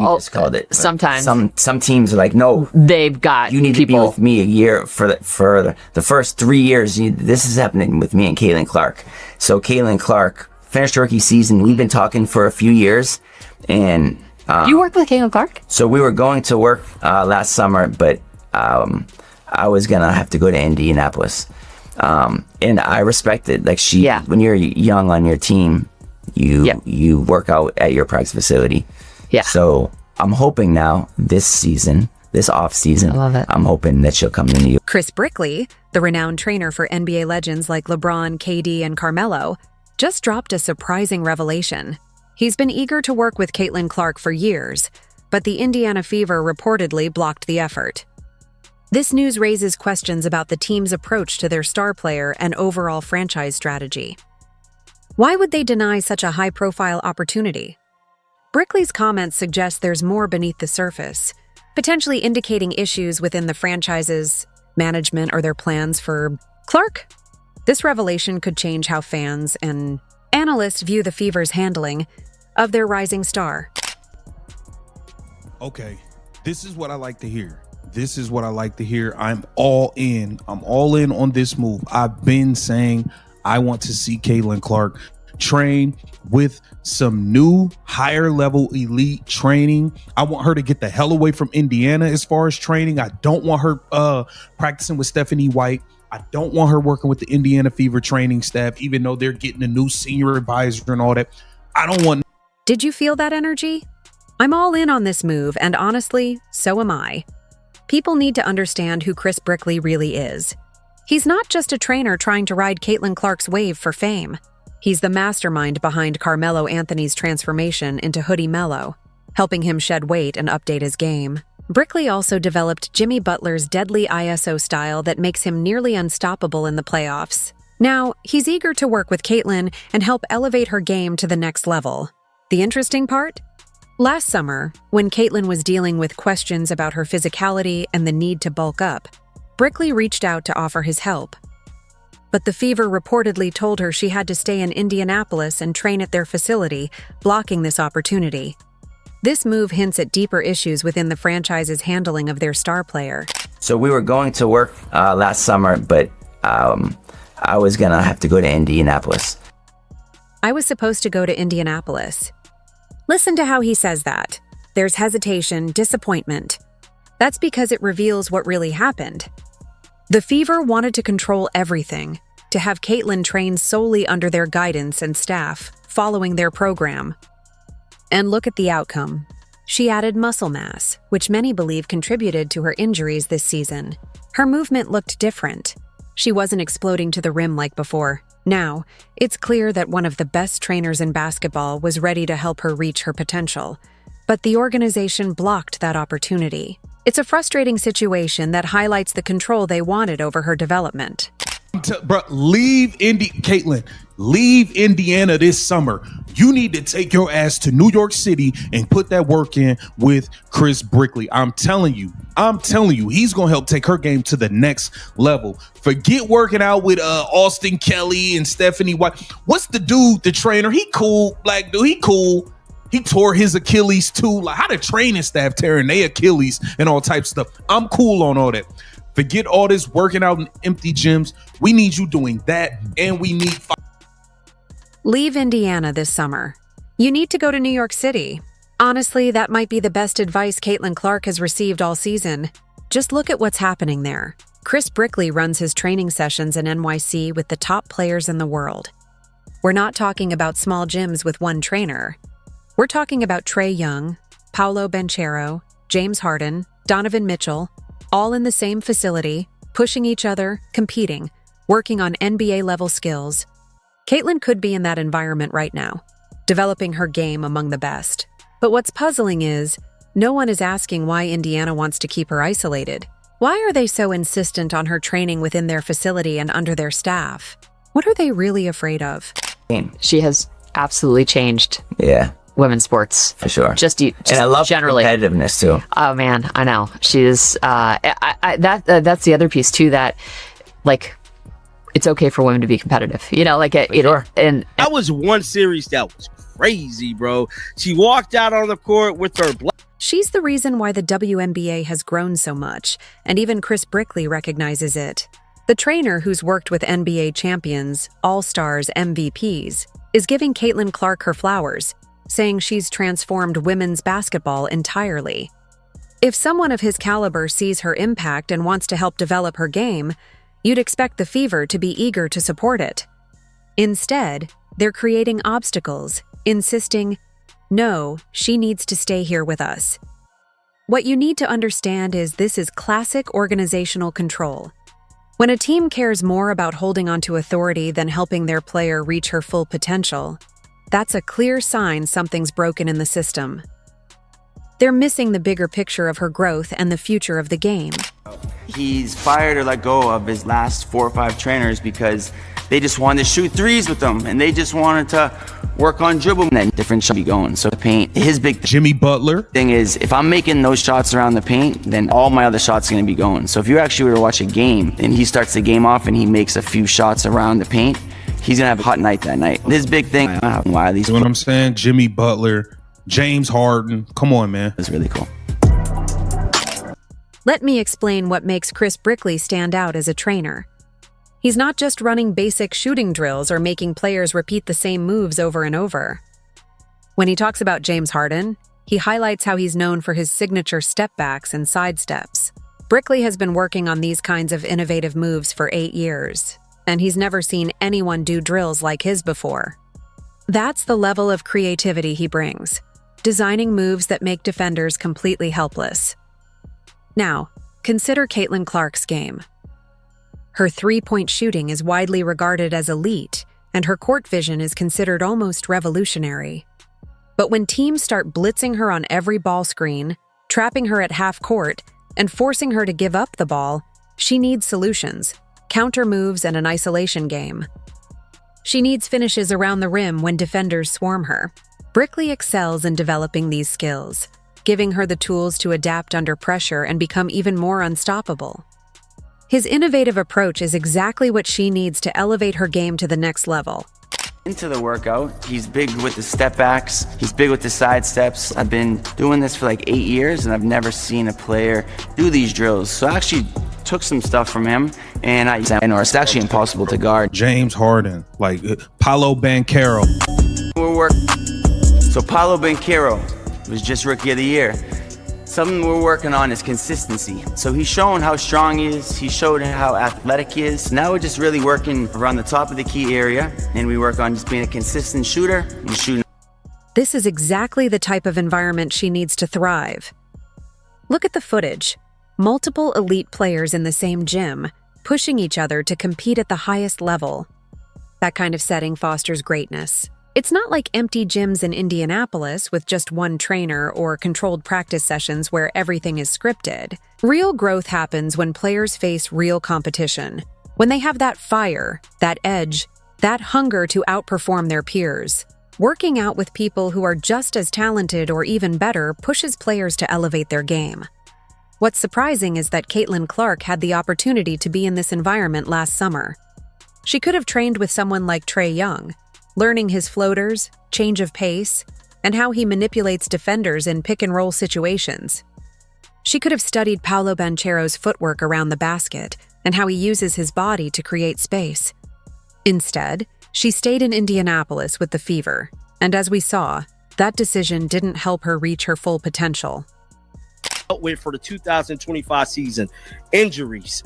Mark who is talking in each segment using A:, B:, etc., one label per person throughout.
A: just called it.
B: Sometimes
A: some teams are like, no,
B: they've got
A: you need
B: people
A: to be with me a year for the first 3 years. This is happening with me and Caitlin Clark. So Caitlin Clark finished her rookie season. We've been talking for a few years, and
B: you worked with Caitlin Clark.
A: So we were going to work last summer, but I was gonna have to go to Indianapolis, and I respect it. Like when you're young on your team, you work out at your practice facility. Yeah. So I'm hoping now this off season,
B: I love it.
A: I'm hoping that she'll come to New York.
C: Chris Brickley, the renowned trainer for NBA legends like LeBron, KD, and Carmelo, just dropped a surprising revelation. He's been eager to work with Caitlin Clark for years, but the Indiana Fever reportedly blocked the effort. This news raises questions about the team's approach to their star player and overall franchise strategy. Why would they deny such a high-profile opportunity? Brickley's comments suggest there's more beneath the surface, potentially indicating issues within the franchise's management or their plans for Clark. This revelation could change how fans and analysts view the Fever's handling of their rising star.
D: Okay, this is what I like to hear. I'm all in. I'm all in on this move. I've been saying I want to see Caitlin Clark train with some new higher level elite training. I want her to get the hell away from Indiana as far as training. I don't want her practicing with Stephanie White. I don't want her working with the Indiana Fever training staff, even though they're getting a new senior advisor and all that. I don't want.
C: Did you feel that energy? I'm all in on this move, and honestly, so am I. People need to understand who Chris Brickley really is. He's not just a trainer trying to ride Caitlin Clark's wave for fame. He's the mastermind behind Carmelo Anthony's transformation into Hoodie Melo, helping him shed weight and update his game. Brickley also developed Jimmy Butler's deadly ISO style that makes him nearly unstoppable in the playoffs. Now, he's eager to work with Caitlin and help elevate her game to the next level. The interesting part? Last summer, when Caitlin was dealing with questions about her physicality and the need to bulk up, Brickley reached out to offer his help. But the Fever reportedly told her she had to stay in Indianapolis and train at their facility, blocking this opportunity. This move hints at deeper issues within the franchise's handling of their star player.
A: So we were going to work last summer, but I was gonna have to go to Indianapolis.
C: I was supposed to go to Indianapolis. Listen to how he says that. There's hesitation, disappointment. That's because it reveals what really happened. The Fever wanted to control everything, to have Caitlin train solely under their guidance and staff, following their program. And look at the outcome. She added muscle mass, which many believe contributed to her injuries this season. Her movement looked different. She wasn't exploding to the rim like before. Now, it's clear that one of the best trainers in basketball was ready to help her reach her potential. But the organization blocked that opportunity. It's a frustrating situation that highlights the control they wanted over her development.
D: Bro, Caitlin, leave Indiana this summer. You need to take your ass to New York City and put that work in with Chris Brickley. I'm telling you, he's going to help take her game to the next level. Forget working out with Austin Kelly and Stephanie White. What's the dude, the trainer? He cool, black dude, he cool. He tore his Achilles too. Like, how the training staff tearing their Achilles and all types of stuff. I'm cool on all that. Forget all this working out in empty gyms. We need you doing that, and we need...
C: Leave Indiana this summer. You need to go to New York City. Honestly, that might be the best advice Caitlin Clark has received all season. Just look at what's happening there. Chris Brickley runs his training sessions in NYC with the top players in the world. We're not talking about small gyms with one trainer. We're talking about Trae Young, Paolo Banchero, James Harden, Donovan Mitchell, all in the same facility, pushing each other, competing, working on NBA-level skills. Caitlin could be in that environment right now, developing her game among the best. But what's puzzling is, no one is asking why Indiana wants to keep her isolated. Why are they so insistent on her training within their facility and under their staff? What are they really afraid of?
B: She has absolutely changed.
A: Yeah.
B: Women's sports
A: for sure.
B: Just
A: and I love
B: generally
A: competitiveness too.
B: Oh man, I know she's. That's the other piece too. That like, it's okay for women to be competitive. You know, like
A: sure.
E: And that was one series that was crazy, bro. She walked out on the court with her black
C: She's the reason why the WNBA has grown so much, and even Chris Brickley recognizes it. The trainer who's worked with NBA champions, All-Stars, MVPs, is giving Caitlin Clark her flowers, saying she's transformed women's basketball entirely. If someone of his caliber sees her impact and wants to help develop her game, you'd expect the Fever to be eager to support it. Instead, they're creating obstacles, insisting, "No, she needs to stay here with us." What you need to understand is this is classic organizational control. When a team cares more about holding onto authority than helping their player reach her full potential, that's a clear sign something's broken in the system. They're missing the bigger picture of her growth and the future of the game.
A: He's fired or let go of his last 4 or 5 trainers because they just wanted to shoot threes with them and they just wanted to work on dribble and then different shots be going. So the paint, his big
D: Jimmy Butler
A: thing is if I'm making those shots around the paint, then all my other shots are going to be going. So if you actually were to watch a game and he starts the game off and he makes a few shots around the paint, he's going to have a hot night that night. His big thing, why these,
D: you know what I'm saying? Jimmy Butler, James Harden. Come on, man.
A: is really cool.
C: Let me explain what makes Chris Brickley stand out as a trainer. He's not just running basic shooting drills or making players repeat the same moves over and over. When he talks about James Harden, he highlights how he's known for his signature step-backs and side steps. Brickley has been working on these kinds of innovative moves for 8 years, and he's never seen anyone do drills like his before. That's the level of creativity he brings, designing moves that make defenders completely helpless. Now, consider Caitlin Clark's game. Her three-point shooting is widely regarded as elite, and her court vision is considered almost revolutionary. But when teams start blitzing her on every ball screen, trapping her at half court, and forcing her to give up the ball, she needs solutions, counter moves, and an isolation game. She needs finishes around the rim when defenders swarm her. Brickley excels in developing these skills, giving her the tools to adapt under pressure and become even more unstoppable. His innovative approach is exactly what she needs to elevate her game to the next level.
A: Into the workout, he's big with the step backs, he's big with the side steps. I've been doing this for like 8 years and I've never seen a player do these drills. So I actually took some stuff from him and it's actually impossible to guard.
D: James Harden, like Paolo Banchero.
A: So Paolo Banchero was just Rookie of the Year. Something we're working on is consistency. So he's shown how strong he is, he showed how athletic he is. Now we're just really working around the top of the key area, and we work on just being a consistent shooter and shooting.
C: This is exactly the type of environment she needs to thrive. Look at the footage. Multiple elite players in the same gym, pushing each other to compete at the highest level. That kind of setting fosters greatness. It's not like empty gyms in Indianapolis with just one trainer or controlled practice sessions where everything is scripted. Real growth happens when players face real competition, when they have that fire, that edge, that hunger to outperform their peers. Working out with people who are just as talented or even better pushes players to elevate their game. What's surprising is that Caitlin Clark had the opportunity to be in this environment last summer. She could have trained with someone like Trae Young, learning his floaters, change of pace, and how he manipulates defenders in pick-and-roll situations. She could have studied Paolo Banchero's footwork around the basket and how he uses his body to create space. Instead, she stayed in Indianapolis with the Fever, and as we saw, that decision didn't help her reach her full potential.
E: With for the 2025 season, injuries,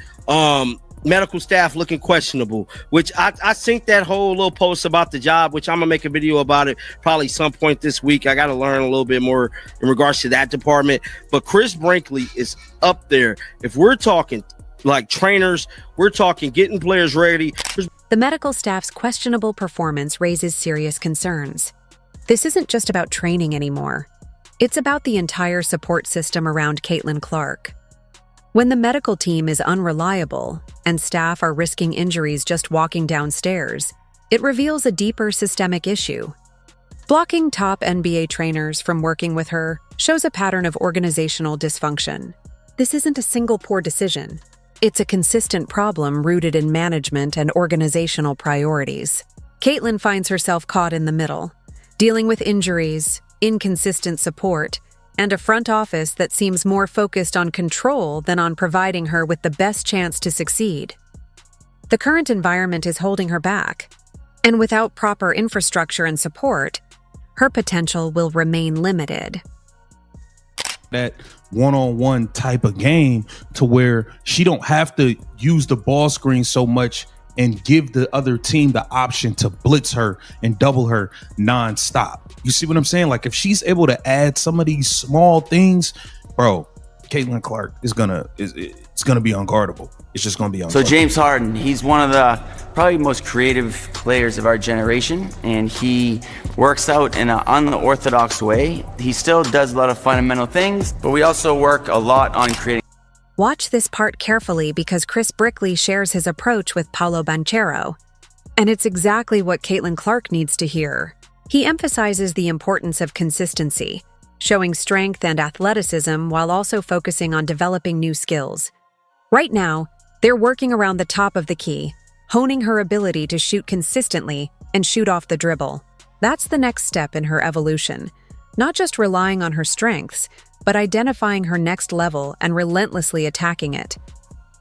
E: medical staff looking questionable, which I think that whole little post about the job, which I'm gonna make a video about it probably some point this week. I got to learn a little bit more in regards to that department. But Chris Brickley is up there. If we're talking like trainers, we're talking getting players ready.
C: The medical staff's questionable performance raises serious concerns. This isn't just about training anymore. It's about the entire support system around Caitlin Clark. When the medical team is unreliable and staff are risking injuries just walking downstairs, it reveals a deeper systemic issue. Blocking top NBA trainers from working with her shows a pattern of organizational dysfunction. This isn't a single poor decision. It's a consistent problem rooted in management and organizational priorities. Caitlin finds herself caught in the middle, dealing with injuries, inconsistent support, and a front office that seems more focused on control than on providing her with the best chance to succeed. The current environment is holding her back, and without proper infrastructure and support, her potential will remain limited.
D: That one-on-one type of game to where she don't have to use the ball screen so much and give the other team the option to blitz her and double her nonstop. You see what I'm saying? Like if she's able to add some of these small things, bro, Caitlin Clark it's gonna be unguardable. It's just gonna be unguardable.
A: So James Harden, he's one of the probably most creative players of our generation, and he works out in an unorthodox way. He still does a lot of fundamental things, but we also work a lot on creating.
C: Watch this part carefully because Chris Brickley shares his approach with Paolo Banchero, and it's exactly what Caitlin Clark needs to hear. He emphasizes the importance of consistency, showing strength and athleticism while also focusing on developing new skills. Right now, they're working around the top of the key, honing her ability to shoot consistently and shoot off the dribble. That's the next step in her evolution, not just relying on her strengths, but identifying her next level and relentlessly attacking it.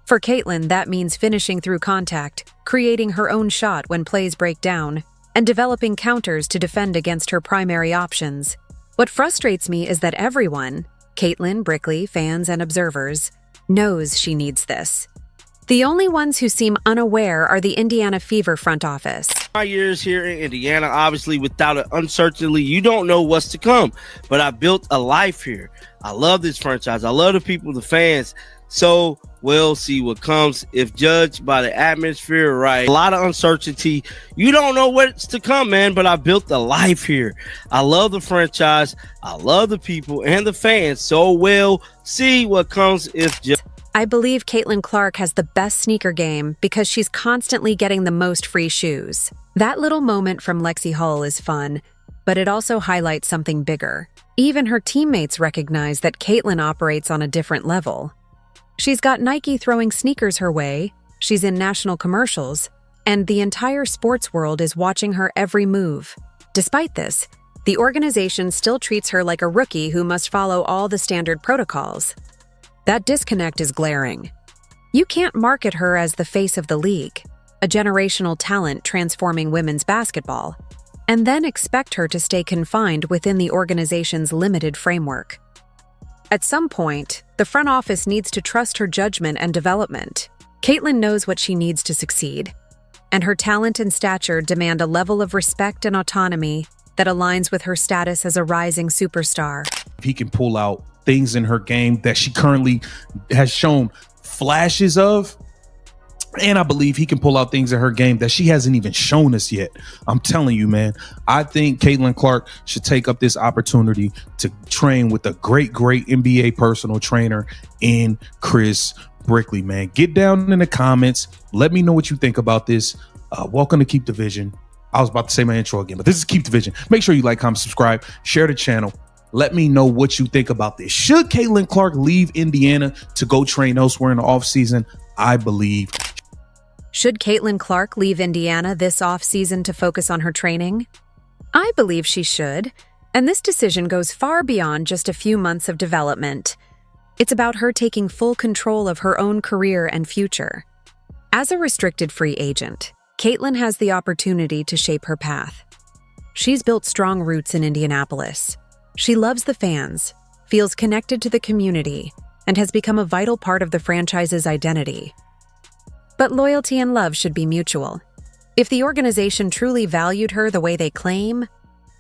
C: For Caitlin, that means finishing through contact, creating her own shot when plays break down, and developing counters to defend against her primary options. What frustrates me is that everyone, Caitlin, Brickley, fans, and observers, knows she needs this. The only ones who seem unaware are the Indiana Fever front office.
E: My years here in Indiana, obviously without it, uncertainty, you don't know what's to come. But I built a life here. I love this franchise. I love the people, the fans. So we'll see what comes if judged by the atmosphere, right? A lot of uncertainty. You don't know what's to come, man, but I built a life here. I love the franchise. I love the people and the fans. So we'll see what comes if judged.
C: I believe Caitlin Clark has the best sneaker game because she's constantly getting the most free shoes. That little moment from Lexi Hull is fun, but it also highlights something bigger. Even her teammates recognize that Caitlin operates on a different level. She's got Nike throwing sneakers her way, she's in national commercials, and the entire sports world is watching her every move. Despite this, the organization still treats her like a rookie who must follow all the standard protocols. That disconnect is glaring. You can't market her as the face of the league, a generational talent transforming women's basketball, and then expect her to stay confined within the organization's limited framework. At some point, the front office needs to trust her judgment and development. Caitlin knows what she needs to succeed, and her talent and stature demand a level of respect and autonomy that aligns with her status as a rising superstar.
D: He can pull out things in her game that she currently has shown flashes of, and I believe he can pull out things in her game that she hasn't even shown us yet. I'm telling you, man, I think Caitlin Clark should take up this opportunity to train with a great NBA personal trainer in Chris Brickley, man. Get down in the comments. Let me know what you think about this. Welcome to Keep the Vision. I was about to say my intro again, but this is Keep the Vision. Make sure you like, comment, subscribe, share the channel. Let me know what you think about this. Should Caitlin Clark leave Indiana to go train elsewhere in the offseason? I believe.
C: Should Caitlin Clark leave Indiana this offseason to focus on her training? I believe she should, and this decision goes far beyond just a few months of development. It's about her taking full control of her own career and future. As a restricted free agent, Caitlin has the opportunity to shape her path. She's built strong roots in Indianapolis. She loves the fans, feels connected to the community, and has become a vital part of the franchise's identity. But loyalty and love should be mutual. If the organization truly valued her the way they claim,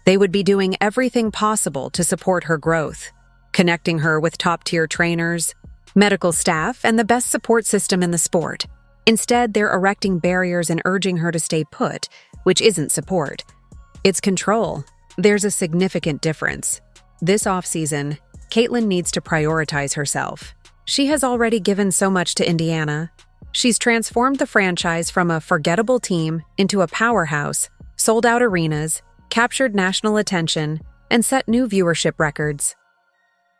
C: they would be doing everything possible to support her growth, connecting her with top-tier trainers, medical staff, and the best support system in the sport. Instead, they're erecting barriers and urging her to stay put, which isn't support. It's control. There's a significant difference. This offseason, Caitlin needs to prioritize herself. She has already given so much to Indiana. She's transformed the franchise from a forgettable team into a powerhouse, sold out arenas, captured national attention, and set new viewership records.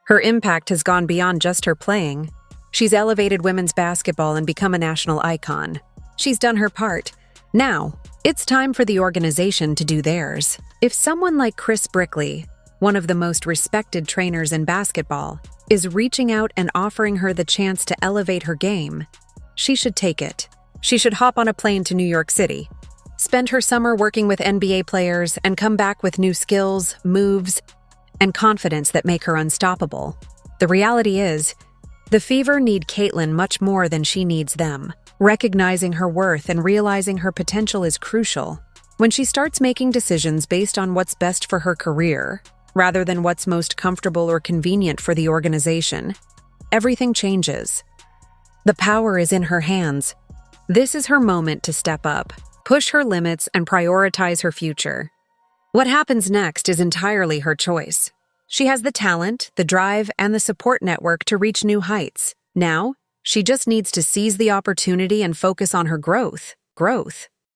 C: Her impact has gone beyond just her playing. She's elevated women's basketball and become a national icon. She's done her part. Now, it's time for the organization to do theirs. If someone like Chris Brickley, one of the most respected trainers in basketball, is reaching out and offering her the chance to elevate her game, she should take it. She should hop on a plane to New York City, spend her summer working with NBA players, and come back with new skills, moves, and confidence that make her unstoppable. The reality is, the Fever need Caitlin much more than she needs them. Recognizing her worth and realizing her potential is crucial. When she starts making decisions based on what's best for her career, rather than what's most comfortable or convenient for the organization, everything changes. The power is in her hands. This is her moment to step up, push her limits, and prioritize her future. What happens next is entirely her choice. She has the talent, the drive, and the support network to reach new heights. Now, she just needs to seize the opportunity and focus on her growth.